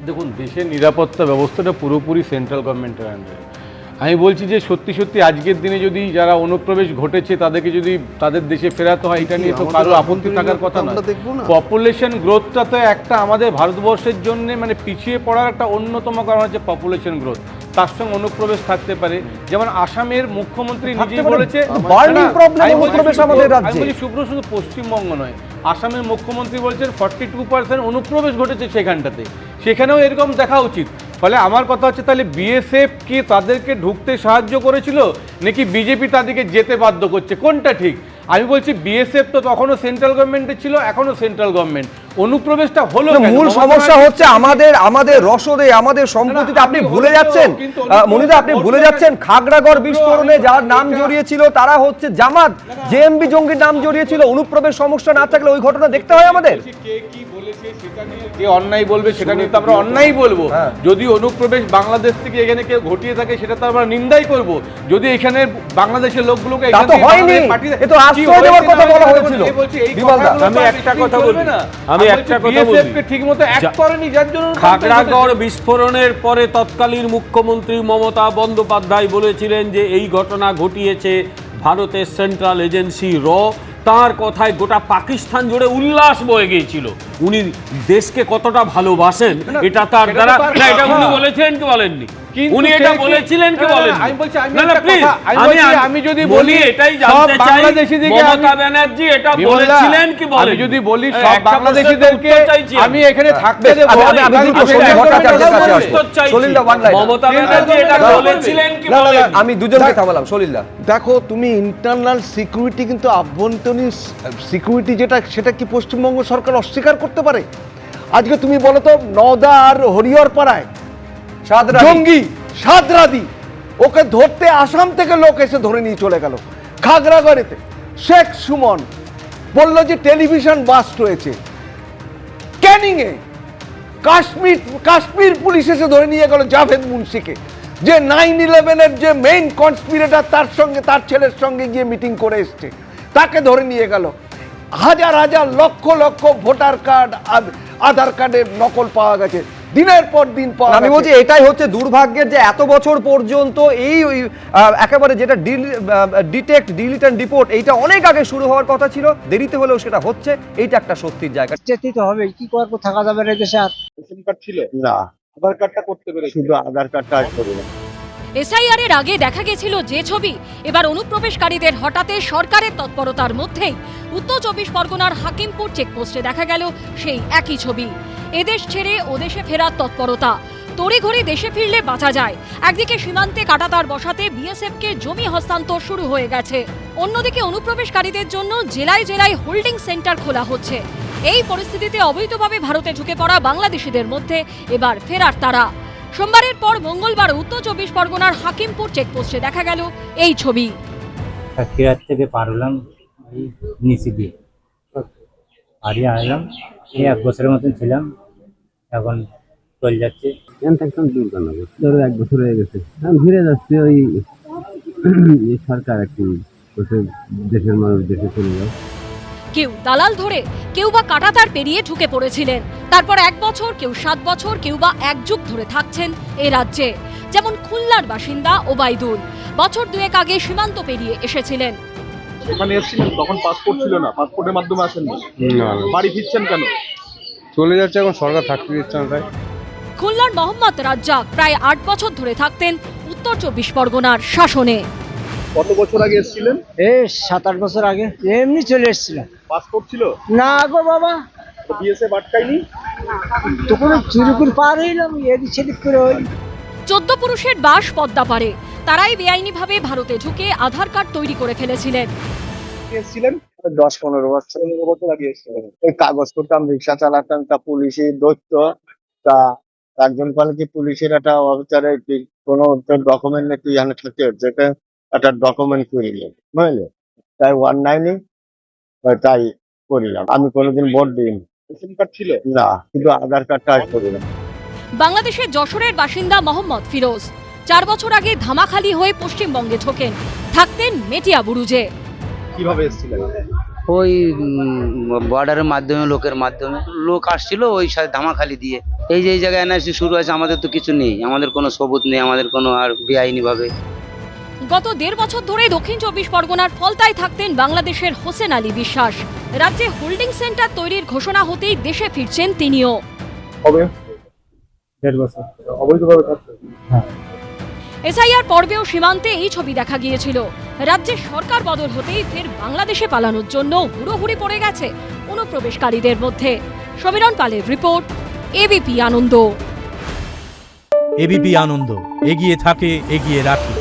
দেখুন, দেশের নিরাপত্তা ব্যবস্থাটা পুরোপুরি সেন্ট্রাল গভর্নমেন্টের আন্ডারে। আমি বলছি যে সত্যি সত্যি আজকের দিনে যদি যারা অনুপ্রবেশ ঘটেছে তাদেরকে যদি তাদের দেশে ফেরাতে হয়, এটা নিয়ে তো কারো আপত্তি থাকার কথা না। পপুলেশন গ্রোথটা তো একটা আমাদের ভারতবর্ষের জন্য মানে পিছিয়ে পড়ার একটা অন্যতম কারণ হচ্ছে পপুলেশন গ্রোথ। তার সঙ্গে অনুপ্রবেশ থাকতে পারে, যেমন আসামের মুখ্যমন্ত্রী নিজেই বলেছে শুভ্র শুধু পশ্চিমবঙ্গ নয়, আসামের মুখ্যমন্ত্রী বলছেন 42% অনুপ্রবেশ ঘটেছে সেখানটাতে, সেখানেও এরকম দেখা উচিত। ফলে আমার কথা হচ্ছে, তাহলে বিএসএফ কি তাদেরকে ঢুকতে সাহায্য করেছিল নাকি বিজেপি তাদেরকে যেতে বাধ্য করছে, কোনটা ঠিক? আমি বলছি বিএসএফ তো তখনও সেন্ট্রাল গভর্নমেন্টে ছিল, এখনো সেন্ট্রাল গভর্নমেন্ট। অনুপ্রবেশটা হলো, মূল সমস্যা হচ্ছে আমাদের রসদে, আমাদের সম্পত্তিতে আপনি ভুলে যাচ্ছেন মনিদা, আপনি ভুলে যাচ্ছেন খাগড়াগড় বিস্ফোরণে যার নাম জড়িয়েছিল তারা হচ্ছে জামাত, জেএমবি জঙ্গির নাম জড়িয়েছিল। অনুপ্রবেশ সমস্যা না থাকলে ওই ঘটনা দেখতে হয় আমাদের। যে অন্যায় বলবে সেটা নিয়ে তো আমরা অন্যায় বলবো। যদি অনুপ্রবেশ বাংলাদেশ থেকে এখানে কেউ ঘটিয়ে থাকে সেটা তো আমরা নিন্দাই করব। যদি এখানে বাংলাদেশের লোকগুলোকে তা তো হয়নি, এ তো আশ্রয় দেওয়ার কথা বলা হয়েছিল। আমি একটা কথা বলবো না, আমি একটা কথা বলি, ঠিকমতো অ্যাক্ট করেনি, যার জন্য খাগড়াগড় বিস্ফোরণের পরে তৎকালীন মুখ্যমন্ত্রী মমতা বন্দ্যোপাধ্যায় বলেছিলেন যে এই ঘটনা ঘটিয়েছে ভারতের সেন্ট্রাল এজেন্সি র। তার কথায় গোটা পাকিস্তান জুড়ে উল্লাস বয়ে গিয়েছিল। উনি দেশকে কতটা ভালোবাসেন এটা তার দ্বারা, না এটা উনি বলেছিলেন কি বলেননি? উনি এটা বলেছিলেন কি বলেন? আমি যদি বলি এটাই জানতে চাই, মমতা ব্যানার্জি এটা বলেছিলেন কি বলেন? আমি যদি বলি সব বাংলাদেশীদেরকে আমি এখানে থাকতে দেব, মমতা ব্যানার্জি এটা বলেছিলেন কি বলেন? আমি দুজনকে থামালাম। সলিল্লা, দেখো তুমি ইন্টারনাল সিকিউরিটি কিন্তু আভ্যন্তরীণ সিকিউরিটি যেটা, সেটা কি পশ্চিমবঙ্গ সরকার অস্বীকার করতে পারে? আজকে তুমি বলো তো, নওদা আর হরিহর পাড়ায় জঙ্গি সাদরাদি, ওকে ধরতে আসাম থেকে লোক এসে ধরে নিয়ে চলে গেল। খাগড়াগড়েতে শেখ সুমন বলল যে টেলিভিশন বাস্ট হয়েছে। ক্যানিংয়ে কাশ্মীর পুলিশ এসে ধরে নিয়ে গেল জাভেদ মুন্সিকে, যে 9/11-এর যে মেইন কনস্পিরেটর, তার সঙ্গে তার ছেলের সঙ্গে গিয়ে মিটিং করে এসছে, তাকে ধরে নিয়ে গেল। হাজার হাজার লক্ষ লক্ষ ভোটার কার্ড, আধার কার্ডের নকল পাওয়া গেছে, দিনের পর দিন পাওয়া গেছে। আমি বলছি এটাই হচ্ছে দুর্ভাগ্যের, যে এত বছর পর্যন্ত এই একেবারে যেটা ডিটেক্ট, ডিলিট অ্যান্ড ডিপোর্ট, এইটা অনেক আগে শুরু হওয়ার কথা ছিল, দেরিতে হলেও সেটা হচ্ছে। এইটা একটা স্বস্তির জায়গা। যেতেই তো হবে, কি করবো, থাকা যাবে না দেশে। আর রেশন কার্ড ছিল না, আধার কার্ডটা করতে পেরে, শুধু আধার কার্ডটা আজ করি না। এসআইআর এর আগে দেখা গেছিল যে ছবি, এবার অনুপ্রবেশকারীদের হঠাতে সরকারের তৎপরতার মধ্যেই উত্তর 24 পরগনার হাকিমপুর চেকপোস্টে দেখা গেল সেই একই ছবি। এদেশ ছেড়ে ওদেশে ফেরার তৎপরতা, তড়িঘড়ি দেশে ফিরলে বাঁচা যায়। একদিকে সীমান্তে কাঁটাতার বসাতে বিএসএফকে জমি হস্তান্তর শুরু হয়ে গেছে, অন্যদিকে অনুপ্রবেশকারীদের জন্য জেলায় জেলায় হোল্ডিং সেন্টার খোলা হচ্ছে। এই পরিস্থিতিতে অবৈধভাবে ভারতে ঢুকে পড়া বাংলাদেশিদের মধ্যে এবার ফেরার তাড়া। সোমবারের পর মঙ্গলবার উত্তর 24 পরগনার হাকিমপুর চেকপোস্টে দেখা গেল এই ছবি। ফিরার থেকে পার হলাম এই নিচে দিয়ে, হারিয়ে আনলাম। এই 1 বছরের মতন ছিলাম, এখন চলে যাচ্ছে। ধরো 1 বছর হয়ে গেছে, আমি ঘুরে যাচ্ছি। ওই সরকার একটি দেশের মানুষ দেশে চলে যায়। কেউ দালাল ধরে, কেউ বা কাঁটাতার পেরিয়ে ঢুকে পড়েছিলেন, তারপর 1 বছর, কেউ 7 বছর, কেউ বা 1 যুগ ধরে থাকছেন এ রাজ্যে। যেমন খুলনার বাসিন্দা ওবায়দুল, বছর 2 আগে সীমান্ত পেরিয়ে এসেছিলেন। এখানে এসেছিলেন তখন পাসপোর্ট ছিল না, পাসপোর্টের মাধ্যমে আসেন না, বাড়ি ফিরছেন কেন? চলে যাচ্ছে, এখন সরকার থাকতে দিচ্ছে না তাই। খুলনার মোহাম্মদ রাজ্জাক প্রায় 8 বছর ধরে থাকতেন উত্তর 24 পরগনার শাসনে। কত বছর আগে এসেছিলেন? এই 7-8 বছর আগে এমনি চলে এসেছিলাম। পাসপোর্ট ছিল না গো বাবা, বিএসএফ আটকায়নি তো কোনো চুরি করে পার হইলাম, এদিক সেদিক করে। ওই 14 পুরুষের বাস পদ্মা পারে, তারাই বেআইনিভাবে ভারতে ঢুকে আধার কার্ড তৈরি করে ফেলেছিলেন। এসেছিলেন 10-15 বছর। 15 বছর আগে এসেছিলেন। ওই কাগজ করতাম, রিক্সা চালাতাম, তা পুলিশে ধরতো। তা একজন বলে কি পুলিশের একটা অফিসারে কোনো ডকুমেন্ট নাকি এখানে থাকে, যেটা একটা ডকুমেন্ট করিলাম, বুঝলে? তাই 199 তাই করিলাম। আমি কোনোদিন ভোট দিইনি। রেশন কার্ড ছিল না, শুধু আধার কার্ডটা আজ করিলাম। বাংলাদেশের যশোরের বাসিন্দা মোহাম্মদ ফিরোজ 4 বছর আগে ধামাখালি হয়ে পশ্চিমবঙ্গে ঢোকেন, থাকতেন মেটিয়া বুরুজে। কিভাবে এসেছিলেন? ওই বর্ডারের মাধ্যমে লোকের মাধ্যমে লোক আসছিল ওই সাথে ধামাখালি দিয়ে এই যে এই জায়গায় এনআরসি শুরু হয়েছে, আমাদের তো কিছু নেই, আমাদের কোনো সবুত নেই, আমাদের কোনো আর বেআইনি ভাবে। গত 1.5 বছর ধরে দক্ষিণ 24 পরগনার ফলতায় থাকতেন বাংলাদেশের হোসেন আলী বিশ্বাস। রাজ্যে হোল্ডিং সেন্টার তৈরির ঘোষণা হতেই দেশে ফিরছেন তিনিও। হবে 1.5 বছর। অবৈধভাবে থাকতে এসআইআর পর্বেও সীমান্তে এই ছবি দেখা গিয়েছিল। রাজ্যের সরকার বদল হতেই ফের বাংলাদেশে পালানোর জন্য হুড়োহুড়ি পড়ে গেছে অনুপ্রবেশকারীদের মধ্যে। সমীরণ পালের রিপোর্ট, এবিপি আনন্দ। এবিপি আনন্দ, এগিয়ে থাকে, এগিয়ে রাখে।